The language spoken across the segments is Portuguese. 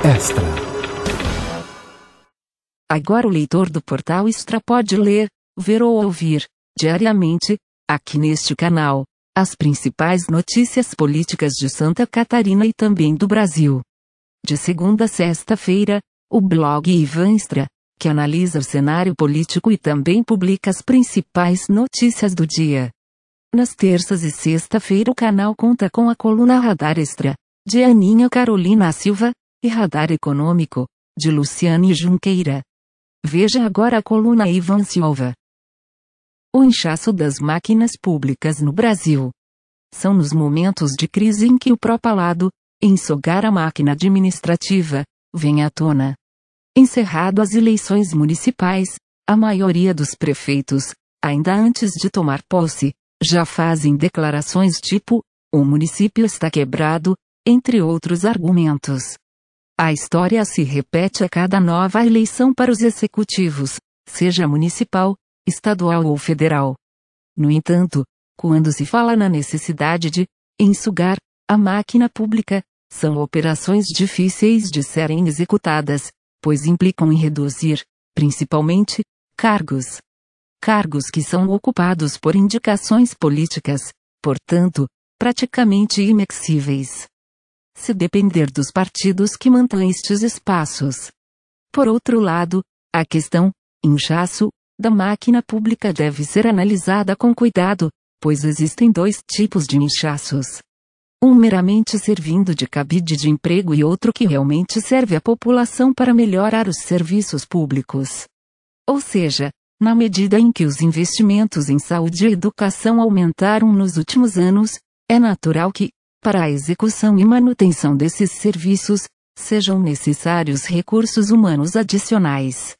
Extra. Agora o leitor do Portal Extra pode ler, ver ou ouvir, diariamente, aqui neste canal, as principais notícias políticas de Santa Catarina e também do Brasil. De segunda a sexta-feira, o blog Ivan Extra, que analisa o cenário político e também publica as principais notícias do dia. Nas terças e sexta-feira o canal conta com a coluna Radar Extra, de Aninha Carolina Silva, e Radar Econômico, de Luciane Junqueira. Veja agora a coluna Ivan Silva. O inchaço das máquinas públicas no Brasil. São nos momentos de crise em que o propalado, enxugar a máquina administrativa, vem à tona. Encerrado as eleições municipais, a maioria dos prefeitos, ainda antes de tomar posse, já fazem declarações tipo, o município está quebrado, entre outros argumentos. A história se repete a cada nova eleição para os executivos, seja municipal, estadual ou federal. No entanto, quando se fala na necessidade de enxugar a máquina pública, são operações difíceis de serem executadas, pois implicam em reduzir, principalmente, cargos. Cargos que são ocupados por indicações políticas, portanto, praticamente inexíveis. Se depender dos partidos que mantêm estes espaços. Por outro lado, a questão, inchaço, da máquina pública deve ser analisada com cuidado, pois existem dois tipos de inchaços. Um meramente servindo de cabide de emprego e outro que realmente serve à população para melhorar os serviços públicos. Ou seja, na medida em que os investimentos em saúde e educação aumentaram nos últimos anos, é natural que, para a execução e manutenção desses serviços, sejam necessários recursos humanos adicionais.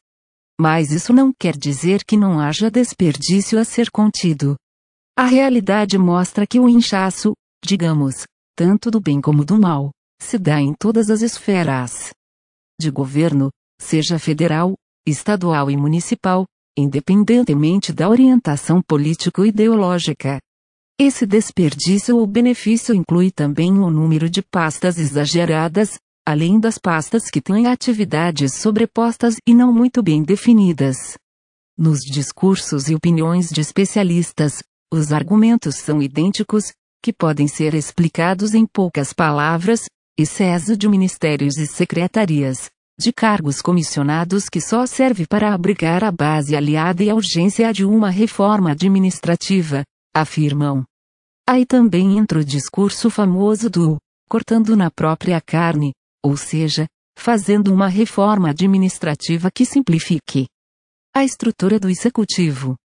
Mas isso não quer dizer que não haja desperdício a ser contido. A realidade mostra que o inchaço, digamos, tanto do bem como do mal, se dá em todas as esferas de governo, seja federal, estadual e municipal, independentemente da orientação político-ideológica. Esse desperdício ou benefício inclui também o número de pastas exageradas, além das pastas que têm atividades sobrepostas e não muito bem definidas. Nos discursos e opiniões de especialistas, os argumentos são idênticos, que podem ser explicados em poucas palavras: excesso de ministérios e secretarias, de cargos comissionados que só serve para abrigar a base aliada e a urgência de uma reforma administrativa, afirmam. Aí também entra o discurso famoso do cortando na própria carne, ou seja, fazendo uma reforma administrativa que simplifique a estrutura do executivo.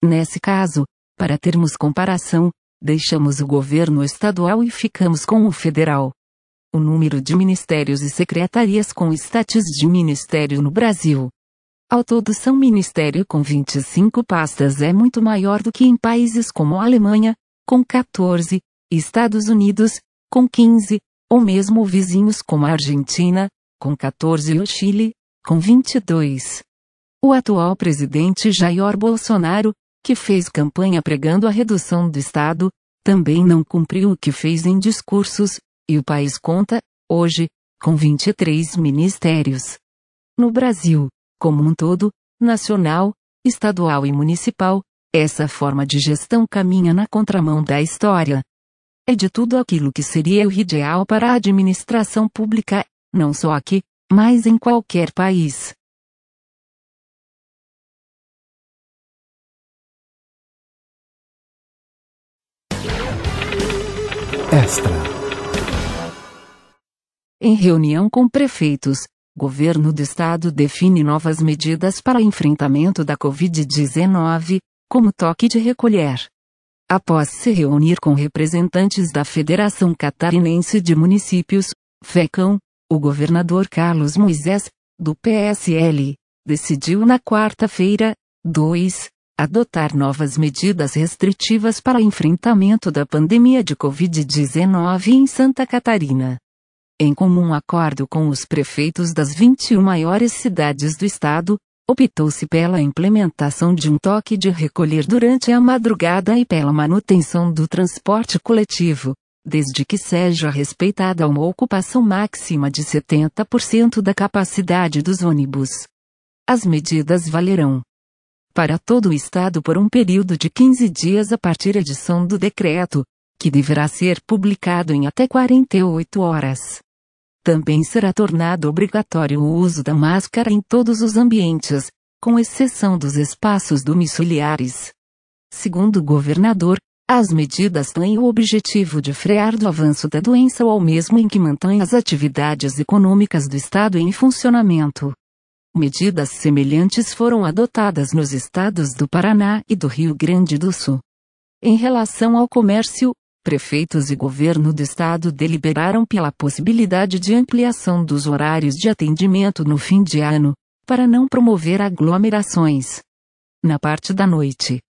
Nesse caso, para termos comparação, deixamos o governo estadual e ficamos com o federal. O número de ministérios e secretarias com status de ministério no Brasil. Ao todo são ministério com 25 pastas é muito maior do que em países como a Alemanha, com 14, Estados Unidos, com 15, ou mesmo vizinhos como a Argentina, com 14 e o Chile, com 22. O atual presidente Jair Bolsonaro, que fez campanha pregando a redução do Estado, também não cumpriu o que fez em discursos, e o país conta, hoje, com 23 ministérios. No Brasil, como um todo, nacional, estadual e municipal, essa forma de gestão caminha na contramão da história. É de tudo aquilo que seria o ideal para a administração pública, não só aqui, mas em qualquer país. Extra. Em reunião com prefeitos, governo do estado define novas medidas para enfrentamento da Covid-19, como toque de recolher. Após se reunir com representantes da Federação Catarinense de Municípios, FECAM, o governador Carlos Moisés, do PSL, decidiu na quarta-feira, 2, adotar novas medidas restritivas para enfrentamento da pandemia de Covid-19 em Santa Catarina. Em comum acordo com os prefeitos das 21 maiores cidades do estado, optou-se pela implementação de um toque de recolher durante a madrugada e pela manutenção do transporte coletivo, desde que seja respeitada uma ocupação máxima de 70% da capacidade dos ônibus. As medidas valerão para todo o Estado por um período de 15 dias a partir da edição do decreto, que deverá ser publicado em até 48 horas. Também será tornado obrigatório o uso da máscara em todos os ambientes, com exceção dos espaços domiciliares. Segundo o governador, as medidas têm o objetivo de frear o avanço da doença ou mesmo em que mantém as atividades econômicas do Estado em funcionamento. Medidas semelhantes foram adotadas nos estados do Paraná e do Rio Grande do Sul. Em relação ao comércio, prefeitos e governo do estado deliberaram pela possibilidade de ampliação dos horários de atendimento no fim de ano, para não promover aglomerações. Na parte da noite,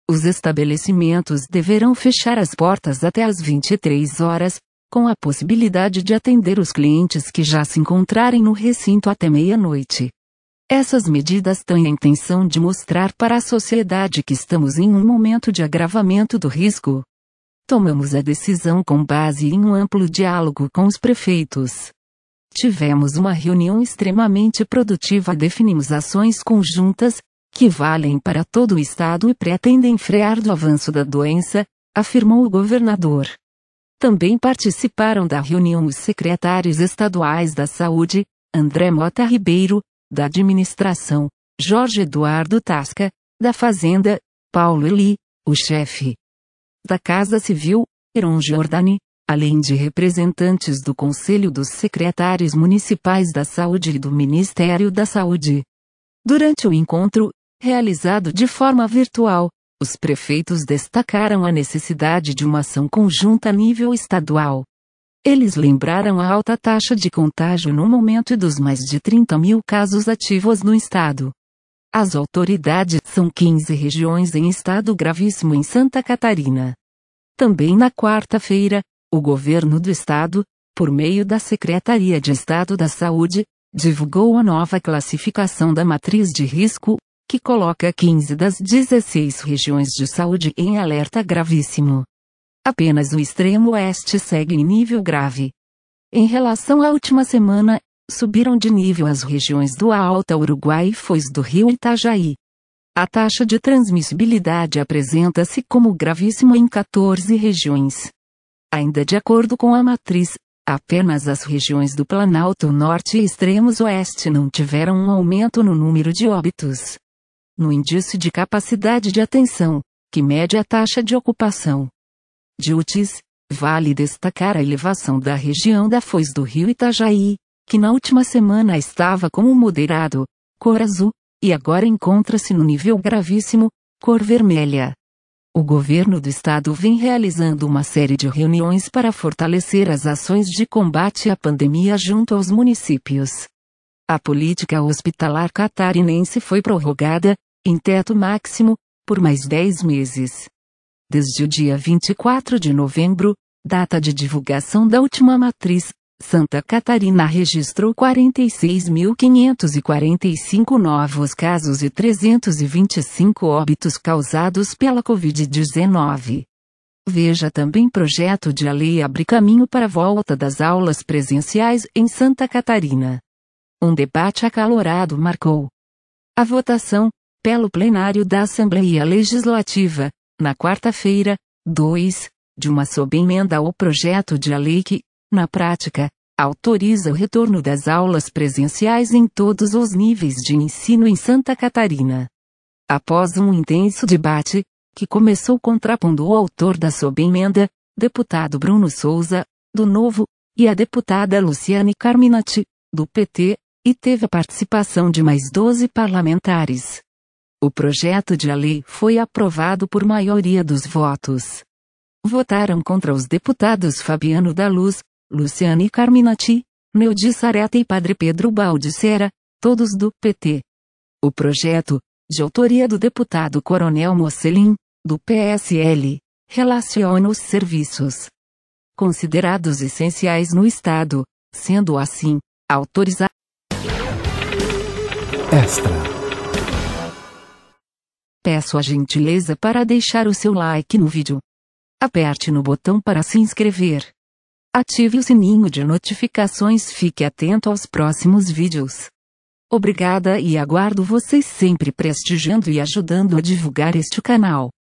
os estabelecimentos deverão fechar as portas até às 23 horas, com a possibilidade de atender os clientes que já se encontrarem no recinto até meia-noite. Essas medidas têm a intenção de mostrar para a sociedade que estamos em um momento de agravamento do risco. Tomamos a decisão com base em um amplo diálogo com os prefeitos. Tivemos uma reunião extremamente produtiva, definimos ações conjuntas, que valem para todo o estado e pretendem frear o avanço da doença, afirmou o governador. Também participaram da reunião os secretários estaduais da Saúde, André Mota Ribeiro, da Administração, Jorge Eduardo Tasca, da Fazenda, Paulo Eli, o chefe da Casa Civil, Heron Giordani, além de representantes do Conselho dos Secretários Municipais da Saúde e do Ministério da Saúde. Durante o encontro, realizado de forma virtual, os prefeitos destacaram a necessidade de uma ação conjunta a nível estadual. Eles lembraram a alta taxa de contágio no momento dos mais de 30 mil casos ativos no estado. As autoridades são 15 regiões em estado gravíssimo em Santa Catarina. Também na quarta-feira, o governo do estado, por meio da Secretaria de Estado da Saúde, divulgou a nova classificação da matriz de risco, que coloca 15 das 16 regiões de saúde em alerta gravíssimo. Apenas o extremo oeste segue em nível grave. Em relação à última semana, subiram de nível as regiões do Alto Uruguai e Foz do Rio e Itajaí. A taxa de transmissibilidade apresenta-se como gravíssima em 14 regiões. Ainda de acordo com a matriz, apenas as regiões do Planalto Norte e extremos oeste não tiveram um aumento no número de óbitos. No índice de capacidade de atenção, que mede a taxa de ocupação de UTIs, vale destacar a elevação da região da Foz do Rio e Itajaí, que na última semana estava como moderado, cor azul, e agora encontra-se no nível gravíssimo, cor vermelha. O governo do estado vem realizando uma série de reuniões para fortalecer as ações de combate à pandemia junto aos municípios. A política hospitalar catarinense foi prorrogada, em teto máximo, por mais 10 meses. Desde o dia 24 de novembro, data de divulgação da última matriz, Santa Catarina registrou 46.545 novos casos e 325 óbitos causados pela Covid-19. Veja também projeto de lei abre caminho para a volta das aulas presenciais em Santa Catarina. Um debate acalorado marcou a votação, pelo plenário da Assembleia Legislativa, na quarta-feira, 2, de uma subemenda ao projeto de lei que, na prática, autoriza o retorno das aulas presenciais em todos os níveis de ensino em Santa Catarina. Após um intenso debate, que começou contrapondo o autor da subemenda, deputado Bruno Souza, do Novo, e a deputada Luciane Carminati, do PT, e teve a participação de mais 12 parlamentares. O projeto de lei foi aprovado por maioria dos votos. Votaram contra os deputados Fabiano da Luz, Luciane Carminati, Neudi Sareta e Padre Pedro Baldissera, todos do PT. O projeto, de autoria do deputado Coronel Mocelin, do PSL, relaciona os serviços considerados essenciais no Estado, sendo assim, autorizado. Extra. Peço a gentileza para deixar o seu like no vídeo. Aperte no botão para se inscrever. Ative o sininho de notificações, fique atento aos próximos vídeos. Obrigada e aguardo vocês sempre prestigiando e ajudando a divulgar este canal.